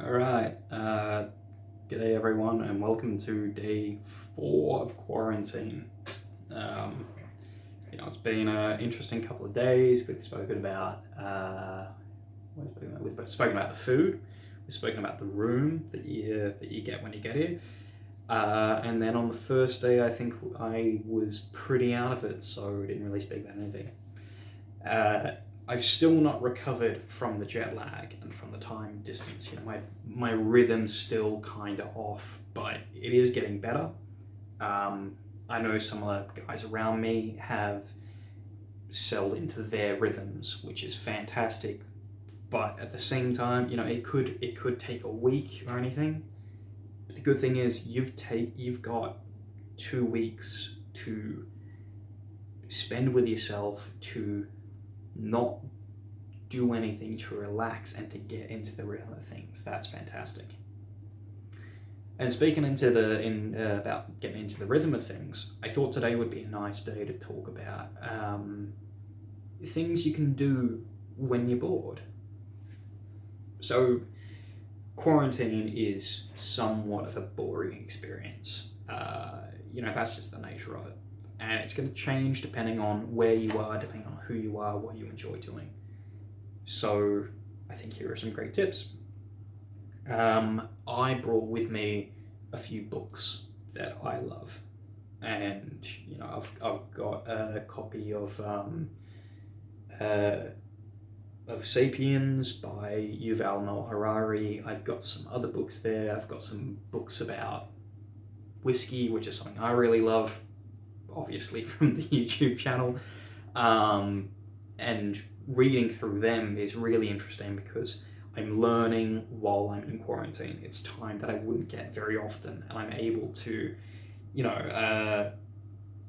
All right. G'day everyone, and welcome to day 4 of quarantine. Um, it's been an interesting couple of days. We've spoken about we've spoken about the food. We've spoken about the room that you get when you get here. And then on the first day, I think I was pretty out of it, so I didn't really speak about anything. Uh, I've still not recovered from the jet lag and from the time distance. My rhythm's still kind of off, but it is getting better. I know some of the guys around me have settled into their rhythms, which is fantastic. But at the same time, it could take a week or anything. But the good thing is you've got 2 weeks to spend with yourself, to not do anything, to relax and to get into the rhythm of things. That's fantastic. And speaking about getting into the rhythm of things, I thought today would be a nice day to talk about things you can do when you're bored. So, quarantine is somewhat of a boring experience. That's just the nature of it. And it's going to change depending on where you are, depending on who you are, what you enjoy doing. So I think here are some great tips. I brought with me a few books that I love, and I've got a copy of *Sapiens* by Yuval Noah Harari. I've got some other books there. I've got some books about whiskey, which is something I really love, obviously from the YouTube channel. And reading through them is really interesting because I'm learning while I'm in quarantine. It's time that I wouldn't get very often, and I'm able to,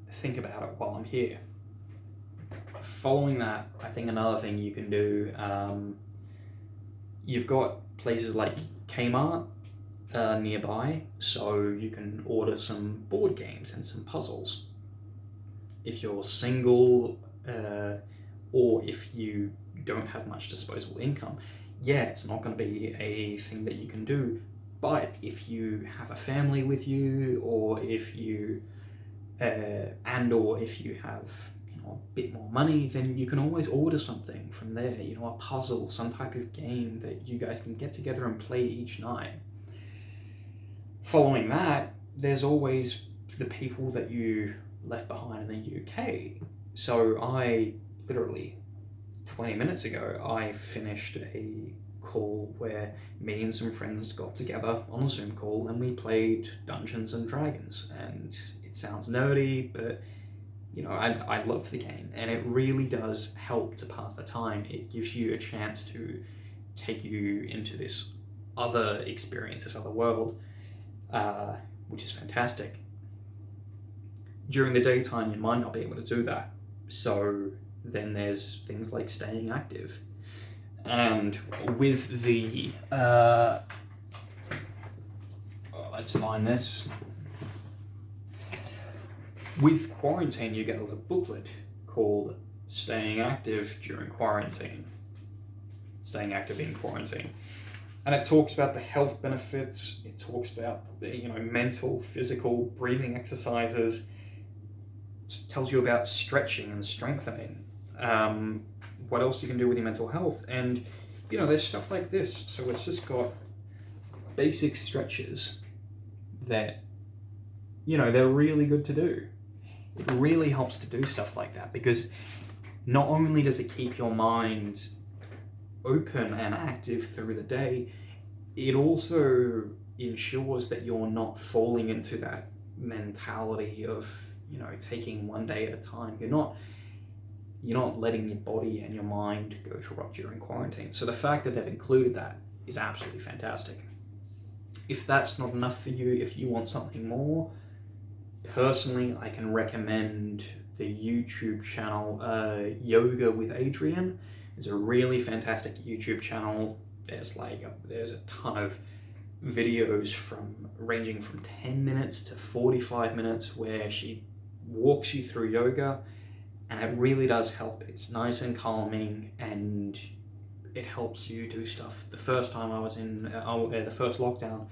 think about it while I'm here. Following that, I think another thing you can do, you've got places like Kmart nearby, so you can order some board games and some puzzles. If you're single, or if you don't have much disposable income, it's not going to be a thing that you can do. But if you have a family with you, or if you have a bit more money, then you can always order something from there. A puzzle, some type of game that you guys can get together and play each night. Following that, there's always the people that you left behind in the UK. So I literally 20 minutes ago, I finished a call where me and some friends got together on a Zoom call and we played Dungeons and Dragons. And it sounds nerdy, but I love the game, and it really does help to pass the time. It gives you a chance to take you into this other experience, this other world, which is fantastic. During the daytime, you might not be able to do that. So then there's things like staying active. And with the... let's find this. With quarantine, you get a little booklet called Staying Active During Quarantine. Staying Active in Quarantine. And it talks about the health benefits. It talks about mental, physical, breathing exercises. It tells you about stretching and strengthening. What else you can do with your mental health. And, there's stuff like this. So it's just got basic stretches that, they're really good to do. It really helps to do stuff like that, because not only does it keep your mind open and active through the day, it also ensures that you're not falling into that mentality of, taking one day at a time. You're not letting your body and your mind go to rot during quarantine. So the fact that they've included that is absolutely fantastic. If that's not enough for you, if you want something more, personally, I can recommend the YouTube channel Yoga with Adrian. It's a really fantastic YouTube channel. There's a ton of videos ranging from 10 minutes to 45 minutes where she walks you through yoga, and it really does help. It's nice and calming, and it helps you do stuff. The first time I was in the first lockdown,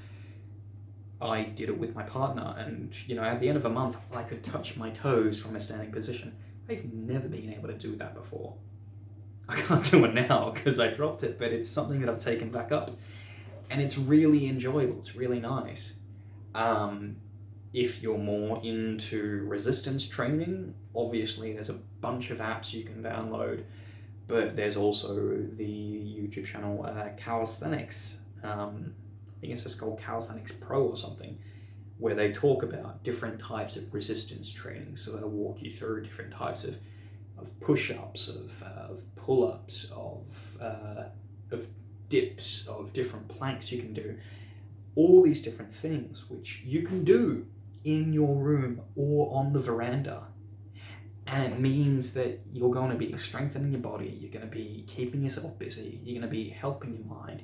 I did it with my partner, and at the end of a month, I could touch my toes from a standing position. I've never been able to do that before. I can't do it now because I dropped it, but it's something that I've taken back up, and it's really enjoyable. It's really nice. If you're more into resistance training, obviously there's a bunch of apps you can download, but there's also the YouTube channel Calisthenics. I think it's just called Calisthenics Pro or something, where they talk about different types of resistance training. So they'll walk you through different types of push-ups, of pull-ups, of dips, of different planks you can do. All these different things which you can do in your room or on the veranda. And it means that you're going to be strengthening your body, you're going to be keeping yourself busy, you're going to be helping your mind,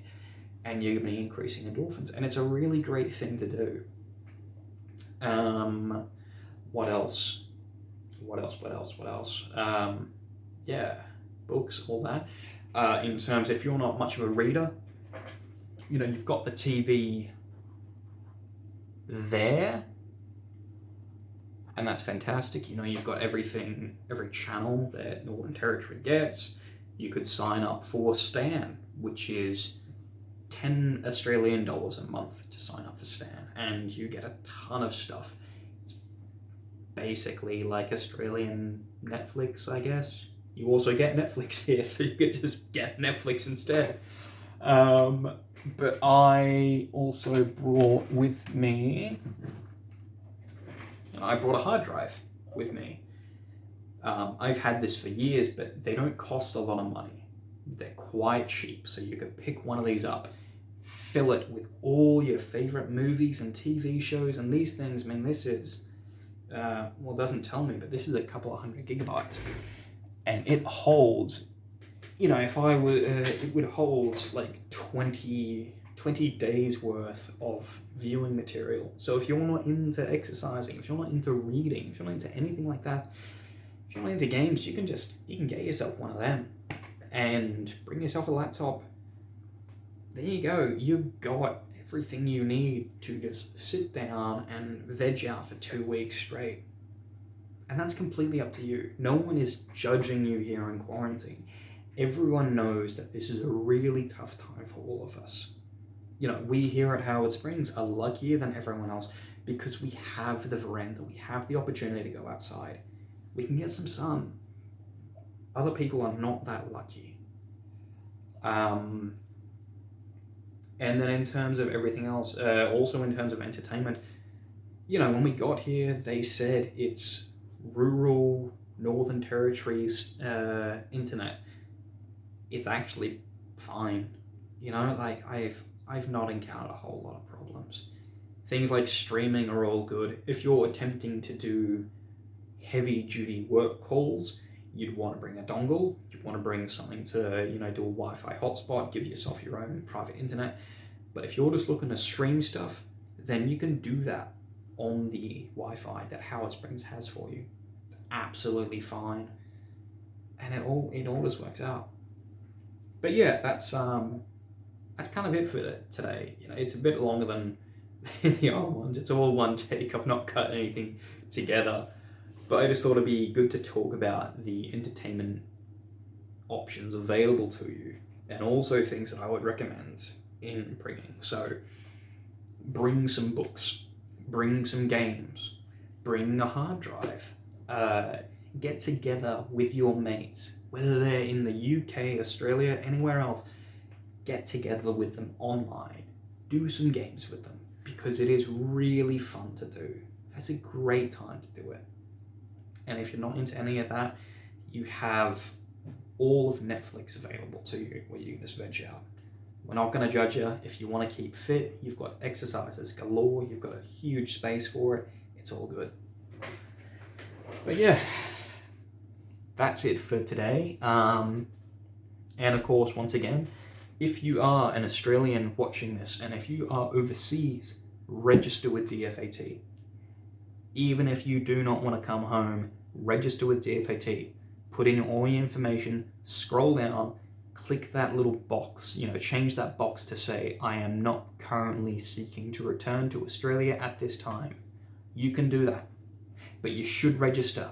and you're going to be increasing endorphins. And it's a really great thing to do. What else? Yeah, books, all that. In terms, if you're not much of a reader, you've got the TV there, and that's fantastic. You've got everything, every channel that Northern Territory gets. You could sign up for Stan, which is $10 Australian a month to sign up for Stan, and you get a ton of stuff. It's basically like Australian Netflix, I guess. You also get Netflix here, so you could just get Netflix instead. But I also brought with me, I brought a hard drive with me. I've had this for years, but they don't cost a lot of money. They're quite cheap, so you could pick one of these up, fill it with all your favorite movies and TV shows, and these things, this is, it doesn't tell me, but this is a couple of 100 gigabytes. And it holds, if I would, it would hold like 20 days worth of viewing material. So if you're not into exercising, if you're not into reading, if you're not into anything like that, if you're not into games, you can get yourself one of them and bring yourself a laptop. There you go. You've got everything you need to just sit down and veg out for 2 weeks straight. And that's completely up to you. No one is judging you here in quarantine. Everyone knows that this is a really tough time for all of us. We here at Howard Springs are luckier than everyone else because we have the veranda, we have the opportunity to go outside. We can get some sun. Other people are not that lucky. And then in terms of everything else, also in terms of entertainment, when we got here, they said it's rural Northern Territory's internet. It's actually fine. I've not encountered a whole lot of problems. Things like streaming are all good. If you're attempting to do heavy duty work calls, you'd want to bring a dongle, you'd want to bring something to, do a Wi-Fi hotspot, give yourself your own private internet. But if you're just looking to stream stuff, then you can do that on the Wi-Fi that Howard Springs has for you. It's absolutely fine. And it all just works out. But yeah, that's kind of it for today. It's a bit longer than the other ones. It's all one take. I've not cut anything together. But I just thought it'd be good to talk about the entertainment options available to you, and also things that I would recommend in bringing. So bring some books, bring some games, bring a hard drive, get together with your mates, whether they're in the UK, Australia, anywhere else, get together with them online, do some games with them, because it is really fun to do. It's a great time to do it. And if you're not into any of that, you have all of Netflix available to you where you can just veg out. We're not going to judge you. If you want to keep fit, you've got exercises galore, you've got a huge space for it, it's all good. But yeah, that's it for today. And of course, once again, if you are an Australian watching this, and if you are overseas, register with DFAT. Even if you do not want to come home, register with DFAT. Put in all your information, scroll down, click that little box, change that box to say, I am not currently seeking to return to Australia at this time. You can do that, but you should register.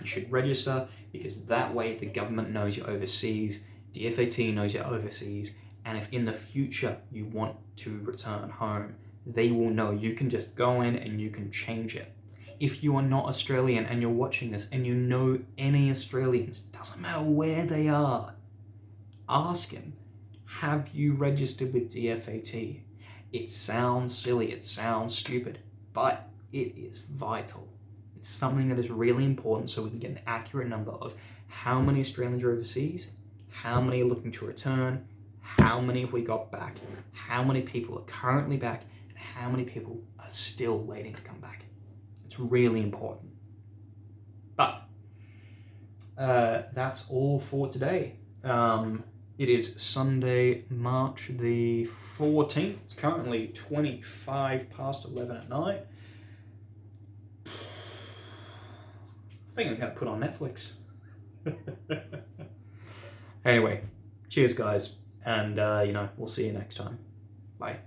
You should register because that way the government knows you're overseas, DFAT knows you're overseas, and if in the future you want to return home, they will know. You can just go in and you can change it. If you are not Australian and you're watching this and you know any Australians, doesn't matter where they are, ask him, have you registered with DFAT? It sounds silly, it sounds stupid, but it is vital. It's something that is really important so we can get an accurate number of how many Australians are overseas, how many are looking to return, how many have we got back, how many people are currently back, and how many people are still waiting to come back. It's really important. But that's all for today. It is Sunday, March the 14th. It's currently 25 past 11 at night. I think I'm going to put on Netflix. Anyway, cheers guys, and we'll see you next time. Bye.